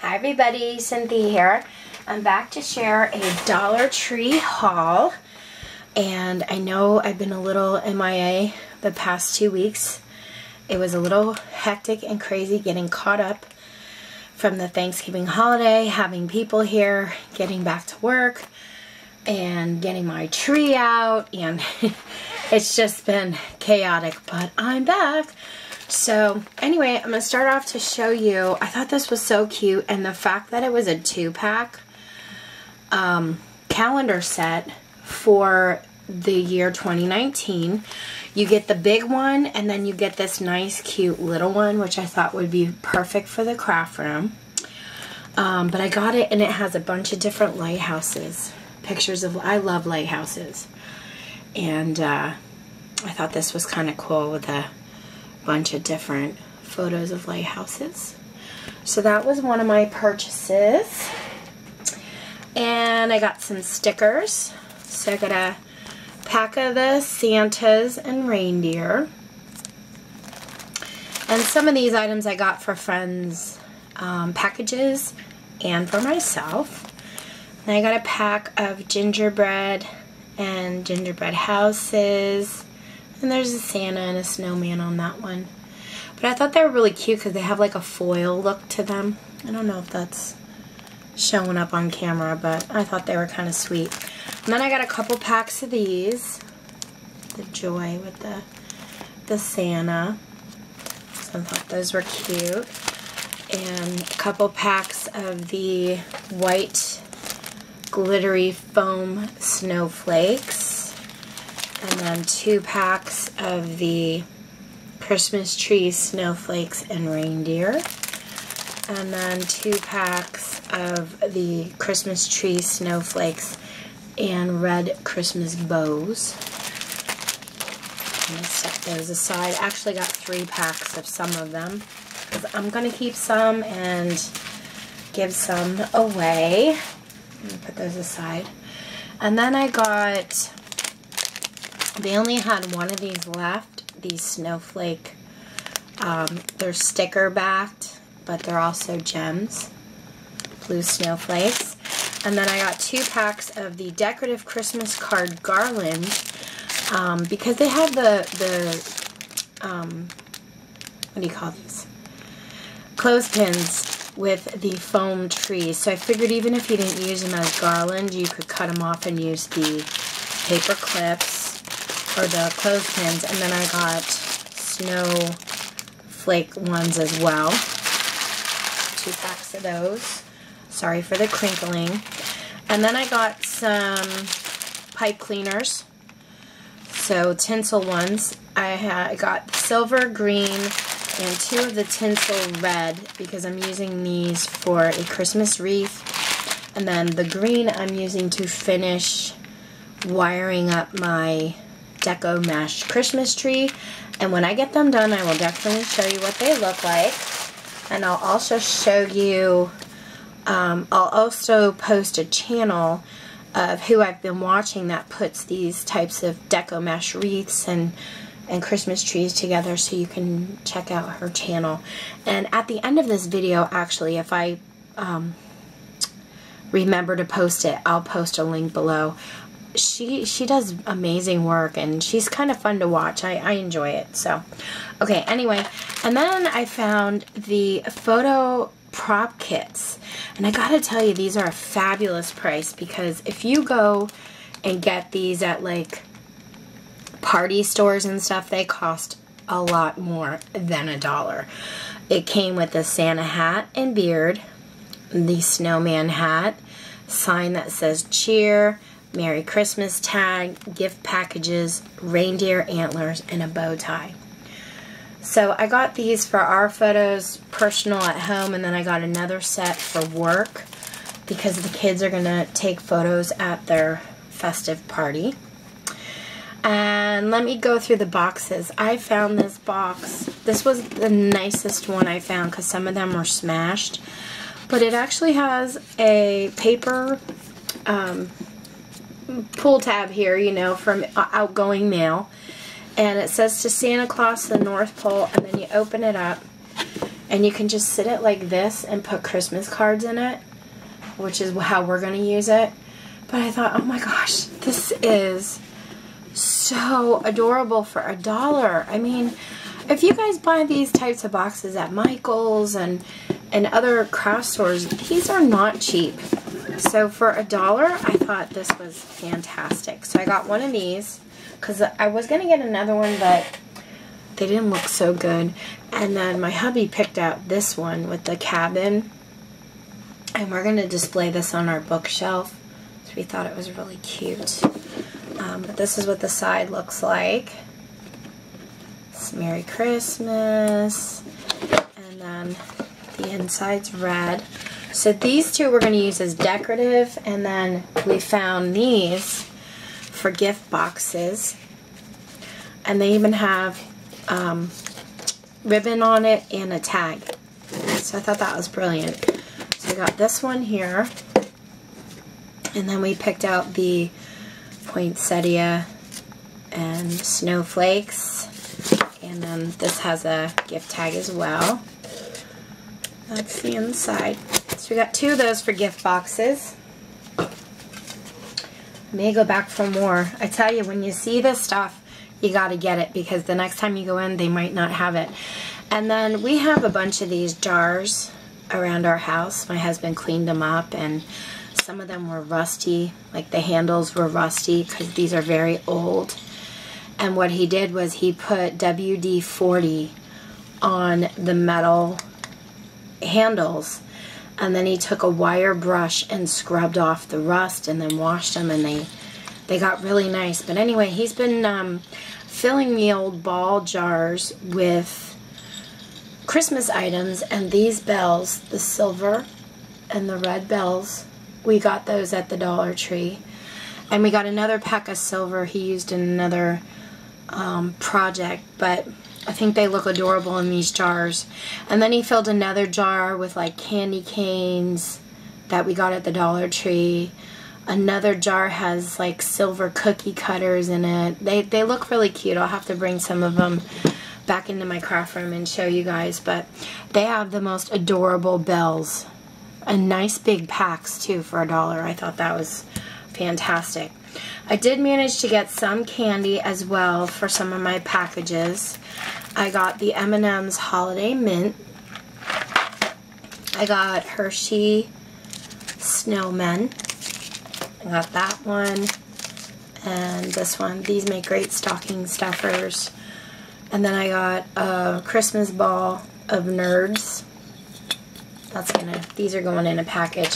Hi everybody, Cynthia here. I'm back to share a Dollar Tree haul. And I know I've been a little MIA the past 2 weeks. It was a little hectic and crazy getting caught up from the Thanksgiving holiday, having people here, getting back to work, and getting my tree out, and it's just been chaotic, but I'm back. So anyway, I'm going to start off to show you, I thought this was so cute, and the fact that it was a 2-pack calendar set for the year 2019. You get the big one, and then you get this nice cute little one, which I thought would be perfect for the craft room. But I got it, and it has a bunch of different lighthouses. Pictures of, I love lighthouses. And I thought this was kind of cool with a bunch of different photos of lighthouses. So that was one of my purchases. And I got some stickers. So I got a pack of the Santas and reindeer. And some of these items I got for friends' packages and for myself. And I got a pack of gingerbread and gingerbread houses. And there's a Santa and a snowman on that one. But I thought they were really cute because they have like a foil look to them. I don't know if that's showing up on camera, but I thought they were kind of sweet. And then I got a couple packs of these. The Joy with the Santa. So I thought those were cute. And a couple packs of the white glittery foam snowflakes. And then 2 packs of the Christmas tree snowflakes and reindeer. And then 2 packs of the Christmas tree snowflakes and red Christmas bows. I'm going to set those aside. I actually got 3 packs of some of them, because I'm going to keep some and give some away. I'm going to put those aside. And then I got, they only had one of these left, these snowflake. They're sticker backed, but they're also gems, blue snowflakes. And then I got 2 packs of the decorative Christmas card garland, because they have the what do you call these? Clothespins with the foam trees. So I figured even if you didn't use them as garland, you could cut them off and use the paper clips or the clothespins. And then I got snowflake ones as well. 2 packs of those. Sorry for the crinkling. And then I got some pipe cleaners. So tinsel ones. I got silver, green, and 2 of the tinsel red, because I'm using these for a Christmas wreath. And then the green I'm using to finish wiring up my Deco Mesh Christmas tree. And when I get them done, I will definitely show you what they look like. And I'll also show you, I'll also post a channel of who I've been watching that puts these types of Deco Mesh wreaths and Christmas trees together, so you can check out her channel. And at the end of this video, actually, if I remember to post it, I'll post a link below. She does amazing work, and she's kind of fun to watch. I enjoy it. So, okay, anyway. And then I found the photo prop kits. And I gotta tell you, these are a fabulous price, because if you go and get these at like party stores and stuff, they cost a lot more than $1. It came with the Santa hat and beard, the snowman hat, sign that says cheer, Merry Christmas tag, gift packages, reindeer antlers, and a bow tie. So I got these for our photos, personal at home, and then I got another set for work, because the kids are going to take photos at their festive party. And let me go through the boxes. I found this box. This was the nicest one I found, because some of them were smashed. But it actually has a paper pull tab here, you know, from outgoing mail. And it says to Santa Claus, the North Pole, and then you open it up And you can just sit it like this and put Christmas cards in it, which is how we're going to use it. But I thought, oh my gosh, this is so adorable for $1. I mean, if you guys buy these types of boxes at Michael's and other craft stores, these are not cheap. So for $1, I thought this was fantastic. So I got one of these because I was going to get another one, but they didn't look so good. And then my hubby picked out this one with the cabin. And we're going to display this on our bookshelf. So we thought it was really cute. But this is what the side looks like. It's Merry Christmas. And then the inside's red. So these two we're going to use as decorative. And then we found these for gift boxes. And they even have ribbon on it and a tag. So I thought that was brilliant. So I got this one here. And then we picked out the poinsettia and snowflakes. And then this has a gift tag as well. That's the inside. So we got two of those for gift boxes. I may go back for more. I tell you, when you see this stuff, you got to get it, because the next time you go in, they might not have it. And then we have a bunch of these jars around our house. My husband cleaned them up, and some of them were rusty. Like the handles were rusty because these are very old. And what he did was he put WD-40 on the metal handles, and then he took a wire brush and scrubbed off the rust and then washed them, and they got really nice. But anyway, he's been filling the old ball jars with Christmas items, and these bells, the silver and the red bells, we got those at the Dollar Tree. And we got another pack of silver he used in another project, but I think they look adorable in these jars. And then he filled another jar with like candy canes that we got at the Dollar Tree. Another jar has like silver cookie cutters in it. They look really cute. I'll have to bring some of them back into my craft room and show you guys. But they have the most adorable bells. And nice big packs too for $1. I thought that was fantastic. I did manage to get some candy as well for some of my packages. I got the M&M's Holiday Mint. I got Hershey Snowmen. I got that one. And this one. These make great stocking stuffers. And then I got a Christmas ball of Nerds. These are going in a package.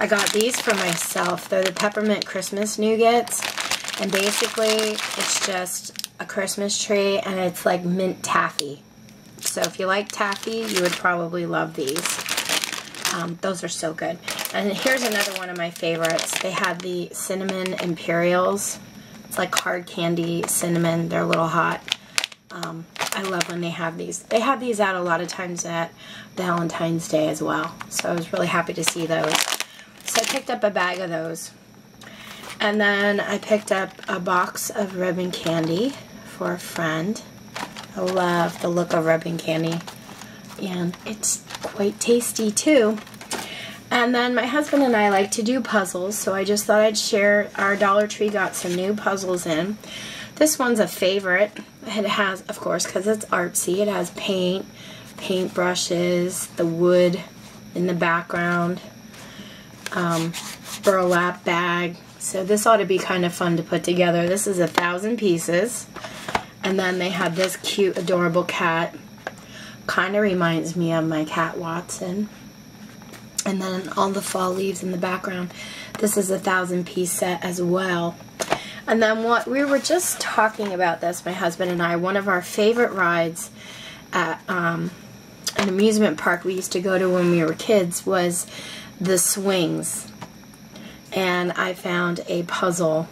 I got these for myself. They're the Peppermint Christmas Nougats. And basically, it's just a Christmas tree, and it's like mint taffy. So if you like taffy, you would probably love these. Those are so good. And here's another one of my favorites. They have the Cinnamon Imperials. It's like hard candy cinnamon. They're a little hot. I love when they have these. They have these out a lot of times at Valentine's Day as well. So I was really happy to see those. So I picked up a bag of those. And then I picked up a box of ribbon candy for a friend. I love the look of ribbon candy. And it's quite tasty too. And then my husband and I like to do puzzles, so I just thought I'd share. Our Dollar Tree got some new puzzles in. This one's a favorite. It has, of course, because it's artsy, it has paint brushes, the wood in the background, burlap bag. So this ought to be kind of fun to put together. This is 1,000 pieces. And then they have this cute, adorable cat. Kind of reminds me of my cat Watson. And then all the fall leaves in the background. This is a 1,000-piece set as well. And then what we were just talking about this, my husband and I, one of our favorite rides at an amusement park we used to go to when we were kids was the swings. And I found a puzzle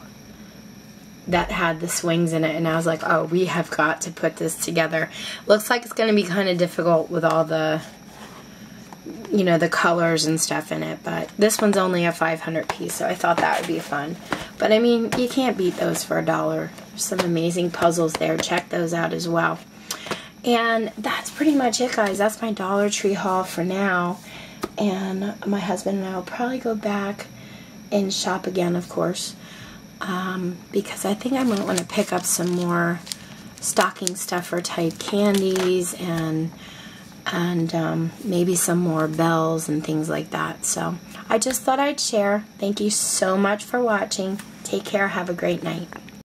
that had the swings in it, and I was like, oh, we have got to put this together. Looks like it's going to be kind of difficult with all the, you know, the colors and stuff in it, but this one's only a 500 piece, so I thought that would be fun. But I mean, you can't beat those for $1. There's some amazing puzzles there. Check those out as well. And that's pretty much it, guys. That's my Dollar Tree haul for now. And my husband and I will probably go back and shop again, of course, because I think I'm going to want to pick up some more stocking stuffer type candies and maybe some more bells and things like that. So I just thought I'd share. Thank you so much for watching. Take care. Have a great night.